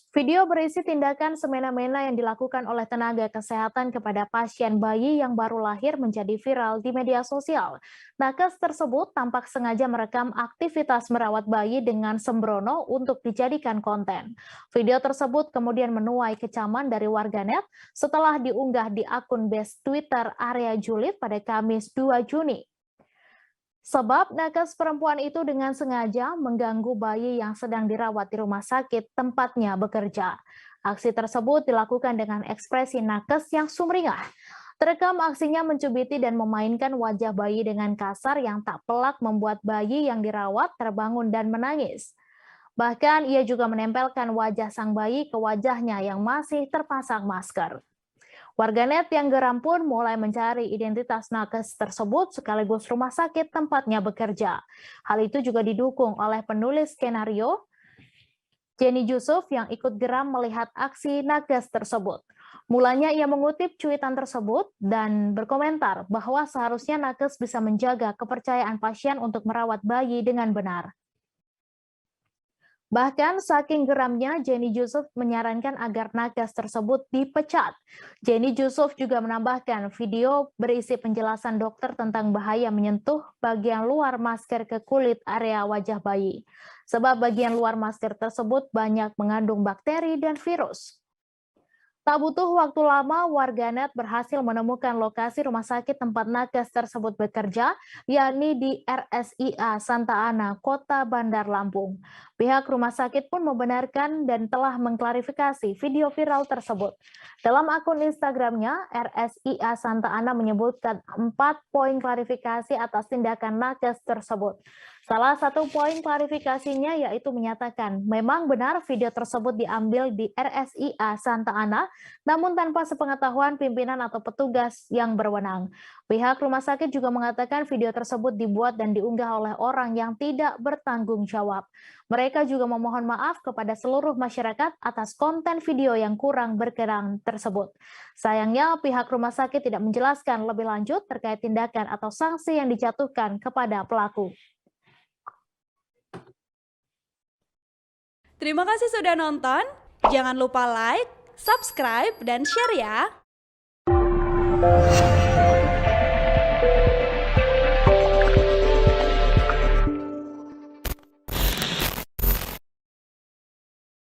Video berisi tindakan semena-mena yang dilakukan oleh tenaga kesehatan kepada pasien bayi yang baru lahir menjadi viral di media sosial. Nakes tersebut tampak sengaja merekam aktivitas merawat bayi dengan sembrono untuk dijadikan konten. Video tersebut kemudian menuai kecaman dari warganet setelah diunggah di akun base Twitter Area Julid pada Kamis 2 Juni. Sebab nakes perempuan itu dengan sengaja mengganggu bayi yang sedang dirawat di rumah sakit tempatnya bekerja. Aksi tersebut dilakukan dengan ekspresi nakes yang sumringah. Terekam aksinya mencubiti dan memainkan wajah bayi dengan kasar yang tak pelak membuat bayi yang dirawat terbangun dan menangis. Bahkan ia juga menempelkan wajah sang bayi ke wajahnya yang masih terpasang masker. Warganet yang geram pun mulai mencari identitas nakes tersebut sekaligus rumah sakit tempatnya bekerja. Hal itu juga didukung oleh penulis skenario Jenny Yusuf yang ikut geram melihat aksi nakes tersebut. Mulanya ia mengutip cuitan tersebut dan berkomentar bahwa seharusnya nakes bisa menjaga kepercayaan pasien untuk merawat bayi dengan benar. Bahkan saking geramnya, Jenny Yusuf menyarankan agar nakes tersebut dipecat. Jenny Yusuf juga menambahkan video berisi penjelasan dokter tentang bahaya menyentuh bagian luar masker ke kulit area wajah bayi. Sebab bagian luar masker tersebut banyak mengandung bakteri dan virus. Tak butuh waktu lama, warganet berhasil menemukan lokasi rumah sakit tempat nakes tersebut bekerja, yakni di RSIA Santa Ana, Kota Bandar Lampung. Pihak rumah sakit pun membenarkan dan telah mengklarifikasi video viral tersebut. Dalam akun Instagramnya, RSIA Santa Ana menyebutkan 4 poin klarifikasi atas tindakan nakes tersebut. Salah satu poin klarifikasinya yaitu menyatakan memang benar video tersebut diambil di RSIA Santa Ana, namun tanpa sepengetahuan pimpinan atau petugas yang berwenang. Pihak rumah sakit juga mengatakan video tersebut dibuat dan diunggah oleh orang yang tidak bertanggung jawab. Mereka juga memohon maaf kepada seluruh masyarakat atas konten video yang kurang berkenan tersebut. Sayangnya, pihak rumah sakit tidak menjelaskan lebih lanjut terkait tindakan atau sanksi yang dijatuhkan kepada pelaku. Terima kasih sudah nonton. Jangan lupa like, subscribe, dan share ya.